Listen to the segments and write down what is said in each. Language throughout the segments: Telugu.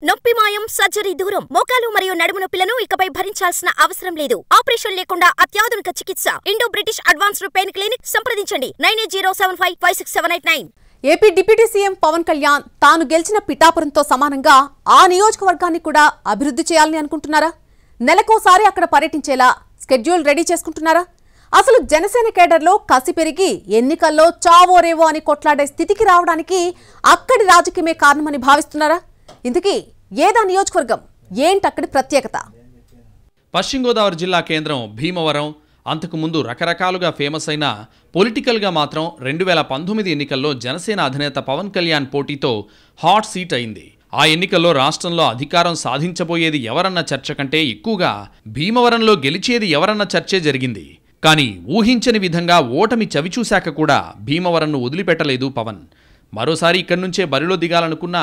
నొప్పి మాయం, సర్జరీ దూరం. మోకాలు మరియు నడుము నొప్పులను ఇకపై భరించాల్సిన అవసరం లేదు. ఆపరేషన్ లేకుండా అత్యాధునిక చికిత్స. Indo British advanced pain clinic. సంప్రదించండి 9807556789. AP deputy CM Pawan Kalyan తాను గెలిచిన పిఠాపురంతో సమానంగా ఆ నియోజకవర్గాన్ని కూడా అభివృద్ధి చేయాలని అనుకుంటున్నారా? నెలకోసారి అక్కడ పర్యటించేలా స్కెడ్యూల్ రెడీ చేసుకుంటున్నారా? అసలు జనసేన కేడర్లో కసి పెరిగి ఎన్నికల్లో చావో రేవో అని కొట్లాడే స్థితికి రావడానికి అక్కడి రాజకీయమే కారణమని భావిస్తున్నారా? ఇందుకీ ఏదా నియోజకవర్గం, ఏంటక్కడి ప్రత్యేకత? పశ్చిమ గోదావరి జిల్లా కేంద్రం భీమవరం అంతకుముందు రకరకాలుగా ఫేమస్ అయిన పొలిటికల్గా మాత్రం 2019 ఎన్నికల్లో జనసేన అధినేత పవన్ కళ్యాణ్ పోటీతో హాట్ సీట్ అయింది. ఆ ఎన్నికల్లో రాష్ట్రంలో అధికారం సాధించబోయేది ఎవరన్న చర్చ కంటే ఎక్కువగా భీమవరంలో గెలిచేది ఎవరన్న చర్చే జరిగింది. కానీ ఊహించని విధంగా ఓటమి చవిచూశాక కూడా భీమవరంను వదిలిపెట్టలేదు పవన్. మరోసారి ఇక్కడి నుంచే బరిలో దిగాలనుకున్న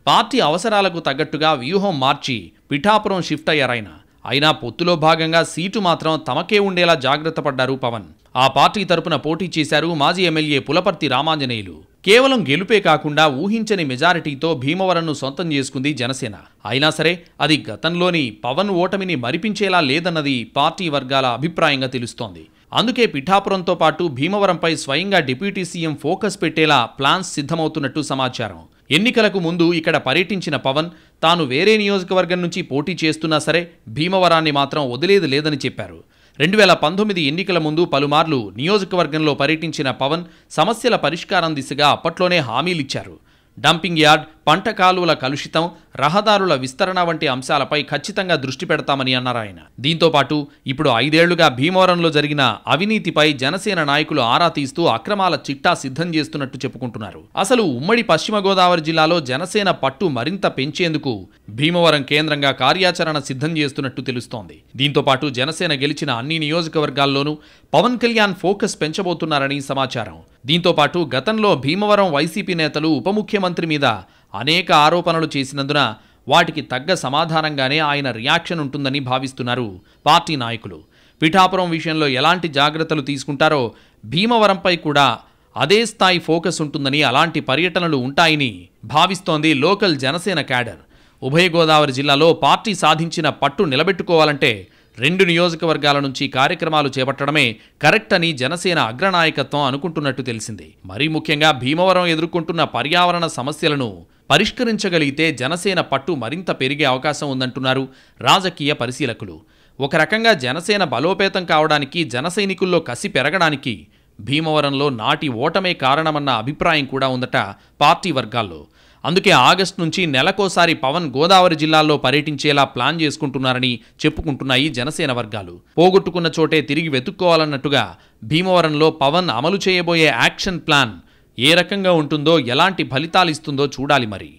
పార్టీ అవసరాలకు తగ్గట్టుగా వ్యూహం మార్చి పిఠాపురం షిఫ్ట్ అయ్యారాయన. అయినా పొత్తులో భాగంగా సీటు మాత్రం తమకే ఉండేలా జాగ్రత్త పడ్డారు పవన్. ఆ పార్టీ తరపున పోటీ చేశారు మాజీ ఎమ్మెల్యే పులపర్తి రామాంజనేయులు. కేవలం గెలుపే కాకుండా ఊహించని మెజారిటీతో భీమవరంను సొంతం చేసుకుంది జనసేన. అయినా సరే అది గతంలోని పవన్ ఓటమిని మరిపించేలా లేదన్నది పార్టీ వర్గాల అభిప్రాయంగా తెలుస్తోంది. అందుకే పిఠాపురంతో పాటు భీమవరంపై స్వయంగా డిప్యూటీ సీఎం ఫోకస్ పెట్టేలా ప్లాన్స్ సిద్ధమవుతున్నట్టు సమాచారం. ఎన్నికలకు ముందు ఇక్కడ పర్యటించిన పవన్ తాను వేరే నియోజకవర్గం నుంచి పోటీ చేస్తున్నా సరే భీమవరాన్ని మాత్రం వదిలేది లేదని చెప్పారు. 2019 ఎన్నికల ముందు పలుమార్లు నియోజకవర్గంలో పర్యటించిన పవన్ సమస్యల పరిష్కారం దిశగా అప్పట్లోనే హామీలిచ్చారు. డంపింగ్ యార్డ్, పంట కాలువల కలుషితం, రహదారుల విస్తరణ వంటి అంశాలపై ఖచ్చితంగా దృష్టి పెడతామని అన్నారాయన. దీంతో పాటు ఇప్పుడు 5 ఏళ్లుగా భీమవరంలో జరిగిన అవినీతిపై జనసేన నాయకులు ఆరా తీస్తూ అక్రమాల చిట్టా సిద్ధం చేస్తున్నట్టు చెప్పుకుంటున్నారు. అసలు ఉమ్మడి పశ్చిమ గోదావరి జిల్లాలో జనసేన పట్టు మరింత పెంచేందుకు భీమవరం కేంద్రంగా కార్యాచరణ సిద్ధం చేస్తున్నట్టు తెలుస్తోంది. దీంతో పాటు జనసేన గెలిచిన అన్ని నియోజకవర్గాల్లోనూ పవన్ కళ్యాణ్ ఫోకస్ పెంచబోతున్నారని సమాచారం. దీంతో పాటు గతంలో భీమవరం వైసీపీ నేతలు ఉప ముఖ్యమంత్రి మీద అనేక ఆరోపణలు చేసినందున వాటికి తగ్గ సమాధానంగానే ఆయన రియాక్షన్ ఉంటుందని భావిస్తున్నారు పార్టీ నాయకులు. పిఠాపురం విషయంలో ఎలాంటి జాగ్రత్తలు తీసుకుంటారో భీమవరంపై కూడా అదే స్థాయి ఫోకస్ ఉంటుందని, అలాంటి పర్యటనలు ఉంటాయని భావిస్తోంది లోకల్ జనసేన క్యాడర్. ఉభయ గోదావరి జిల్లాలో పార్టీ సాధించిన పట్టు నిలబెట్టుకోవాలంటే 2 నియోజకవర్గాల నుంచి కార్యక్రమాలు చేపట్టడమే కరెక్ట్ అని జనసేన అగ్రనాయకత్వం అనుకుంటున్నట్టు తెలిసింది. మరీ ముఖ్యంగా భీమవరం ఎదుర్కొంటున్న పర్యావరణ సమస్యలను పరిష్కరించగలిగితే జనసేన పట్టు మరింత పెరిగే అవకాశం ఉందంటున్నారు రాజకీయ పరిశీలకులు. ఒక రకంగా జనసేన బలోపేతం కావడానికి, జన సైనికుల్లో కసి పెరగడానికి భీమవరంలో నాటి ఓటమే కారణమన్న అభిప్రాయం కూడా ఉందట పార్టీ వర్గాల్లో. అందుకే ఆగస్టు నుంచి నెలకోసారి పవన్ గోదావరి జిల్లాల్లో పర్యటించేలా ప్లాన్ చేసుకుంటున్నారని చెప్పుకుంటున్నాయి జనసేన వర్గాలు. పోగొట్టుకున్న చోటే తిరిగి వెతుక్కోవాలన్నట్టుగా భీమవరంలో పవన్ అమలు చేయబోయే యాక్షన్ ప్లాన్ ఏ రకంగా ఉంటుందో, ఎలాంటి ఫలితాలిస్తుందో చూడాలి మరి.